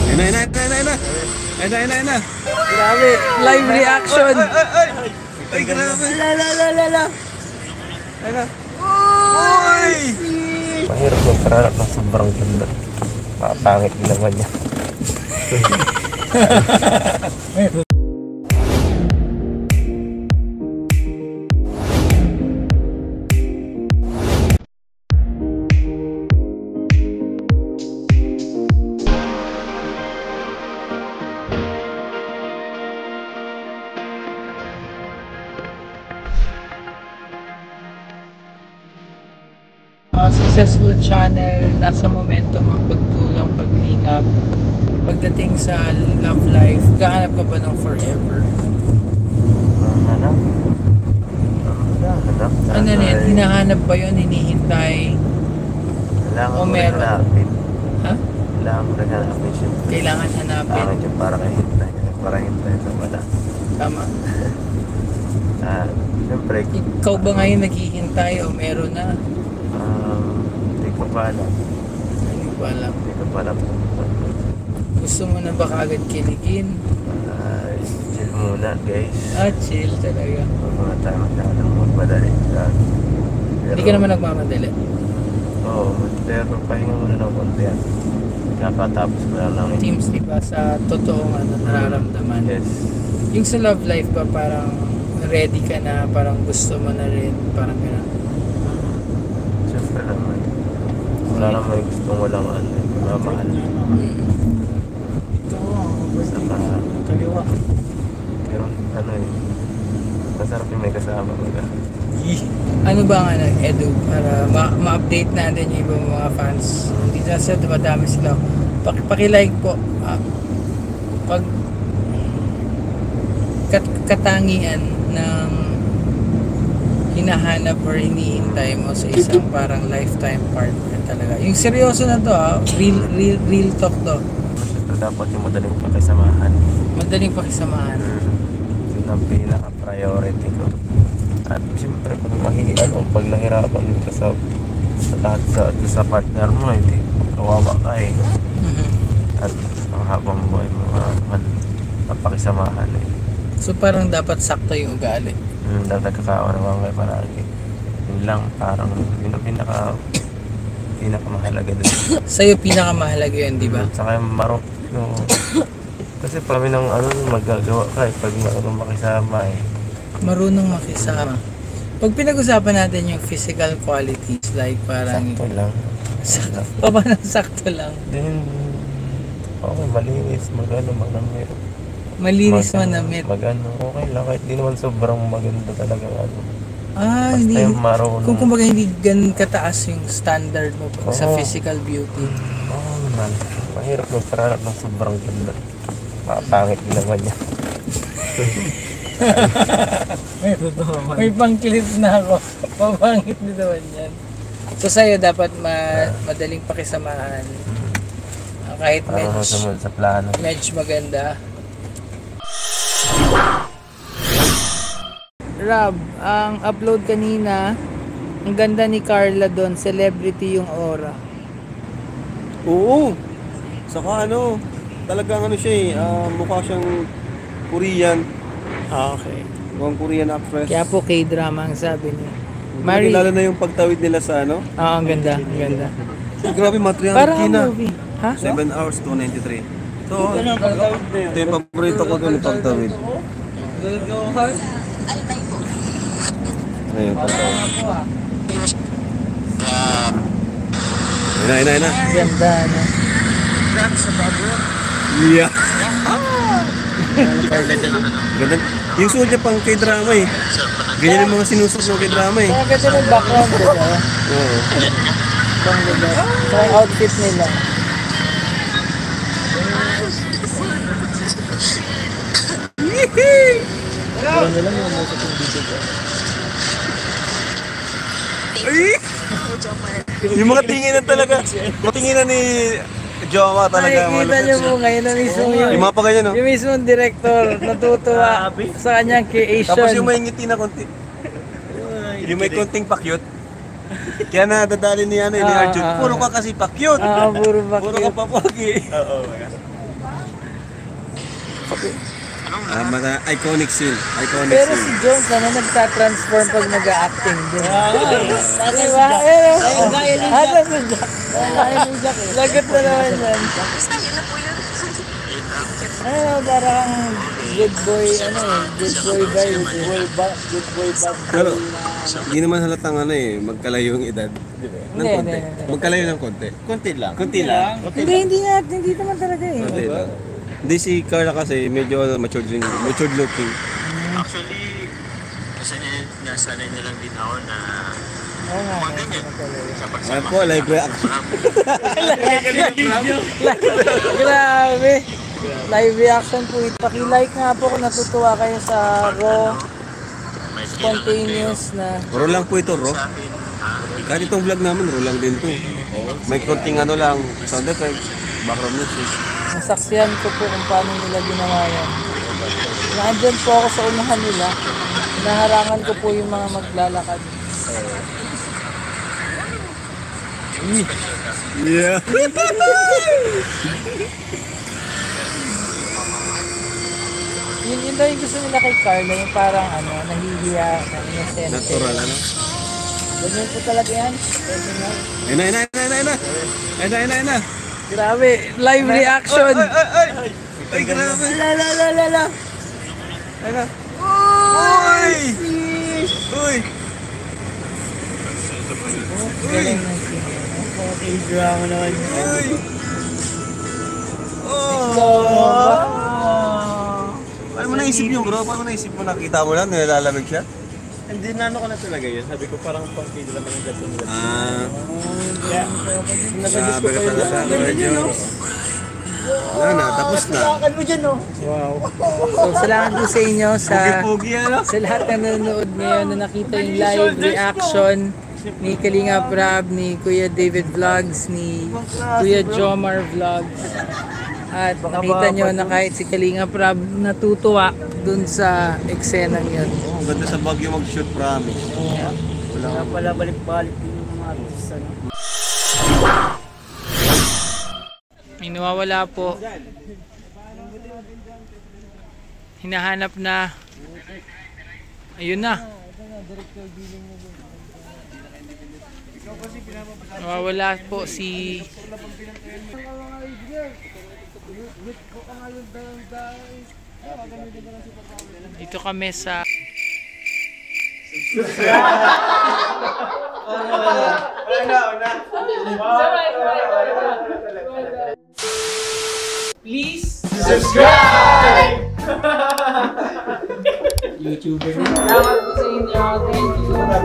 Ayun na. Grabe, live reaction. Ay, grabe. La. Ayun na. Uy! Mahirap magkaroon ng sobrang ganda. Makapangit din naman niya. Successful channel, nasa momento magpagtulang, paglingap. Pagdating sa love life, kahanap ka ba ng forever? Hanap? Ano na yan? Hinahanap ba yun? Hinihintay? Kailangan O mo rin meron? hanapin. Ha? Kailangan mo rin hanapin siya. Kailangan hanapin? Kailangan siya para hintay sa wala. Tama. Siyempre, Ikaw ba ngayon naghihintay o meron na? hindi ko pa alam. Hindi ko alam. Hindi ko pa alam. Gusto mo na ba kaagad kiligin? Chill muna guys. Chill talaga. Huwag mga tayo masyadong magmadali. Hindi ka naman nagmamadali. Oo, pero pahinga muna ng konti yan. Kapatapos ko lang yun. Teams, di ba, sa totoong nararamdaman? Yes. Yung sa love life ba, parang ready ka na, parang gusto mo na rin, parang gano'n? Siyempre naman. Wala naman yung gustong walang mamahal. Saka, Kaliwa. pero masarap yung may kasama mga. Ano ba nga Edu, para ma-update natin yung ibang mga fans. Hindi na sila, dumadami sila. Pakilike po. Pag katangian ng hinahanap or hinihintay mo sa isang parang lifetime partner talaga. Yung seryoso na to real talk to. Siyempre dapat yung madaling pakisamahan. Madaling pakisamahan. Yun ang pinaka-priority ko. At siyempre pag nahirapan ka sa lahat sa partner mo, hindi kawawa ka eh. At ang habang buhay mo napakisamahan eh. So parang dapat sakto yung ugali. Dapat kakaawa-naman kayo paragi. Yun lang, parang yun ang pinakamahalaga doon. Sa'yo pinakamahalaga yun, di ba? Saka yung kasi parami ng magagawa ka eh, pag marunong makisama eh. Marunong makisama. Pag pinag-usapan natin yung physical qualities, like parang... Sakto lang. Paano sakto lang? Then, okay, malinis, manamit. Malinis manamit. Okay lang, kahit di naman sobrang maganda talaga basta hindi. yung marunong. Kung kumbaga hindi ganun kataas yung standard mo sa physical beauty. Man. Mahirap magkaroon ng sobrang ganda. Makapangit din naman niya. May pang-clip na ako. Papangit din naman yan. So sa'yo dapat madaling pakisamahan. Kahit Sumunod sa plano. medyo maganda. Rob, ang upload kanina, ang ganda ni Carla doon, celebrity yung aura. Oo. Saka talagang siya eh, mukha siyang Korean. Okay. Mukhang Korean actress. Kaya po K-drama ang sabi niya. Lalo na yung pagtawid nila sa ang ganda, ang ganda. Grabe, material Parang na. movie. Ha? 7 hours, 293. So, ito yung paborito ko doon, yung pagtawid. Ayun, pagtawid. Ina. Ganda, no? Yeah. Ganda. Yung suot niya pang K-drama eh. Ganyan yung mga sinusot ng K-drama eh. Ang ganda ng background ko, diba? Oo. Ang ganda. So, yung outfit nila. Parang nila yung musok yung dito ko. Yung mga tinginan talaga. Mga tinginan ni Jowa talaga. Nakikita niyo po ngayon na mismo Yung mga pa ganyan, no? yung mismo director natutuwa sa kanyang creation. Tapos yung may ngiti na konti. Yung may konting pakyut. Kaya nadadali ni ni Arjun. Puro ka kasi pakyut. Puro Puro ka bakit. papogi. Oo. Iconic scene. Iconic Pero si scene. Jones naman nagtatransform pag nag-acting din. Diba? Lagot na naman yan. Parang good boy, good boy vibes. Good boy bad. Pero, hindi naman halatang magkalayo yung edad. Ng Hindi, konti. hindi. Magkalayo ng konti. Konti lang. Konti lang. Hindi naman talaga eh. Konti lang. Hindi si Carla kasi medyo matured looking. Actually, nasanay na lang din ako na Oo nga. Ayan po, live reaction. Grabe. Live reaction po ito. Paki-like nga po kung natutuwa kayo sa raw, spontaneous na. Raw lang po ito, raw. Kahit itong vlog namin, raw lang din to. May konting lang, sound effects, background music. Nasaksihan ko po kung paano nila ginawa yan. Nandyan po ako sa unahan nila. Naharangan ko po yung mga maglalakad. Yeah. Yun daw yung gusto nila kay Carla, yung parang nahihiya, innocent. Natural, Ganyan po talaga yan. Ayun na. Grabe, live reaction. Ay, grabe. La. Ayun na. Uy! Uy! Galing na siya. Okay, drama naman. Uy! Paano mo naisip yun, bro? Paano mo naisip mo? Nakita mo lang, nilalamig siya? Hindi na ko na talaga yun. Sabi ko parang pang-kid lang ng gatong. Sabi ka pala sa Jones. Wala na, tapos na. Wow. So, salamat po sa inyo Pogi, sa lahat na nanonood ngayon na nakita yung live reaction ni Kalinga Prab, ni Kuya David Vlogs, ni Kuya Jomar Vlogs. At nakita nyo na kahit si Kalinga Prab natutuwa dun sa eksenang yun. Ang ganda sa Baguio mag-shoot, promise. Wala pala balik-balik din yung mga artista. May nawawala po. Hinahanap na. Ayun na. Nawawala po si... Dito kami sa... Please subscribe! YouTuber. Salamat po sa inyo. Thank you.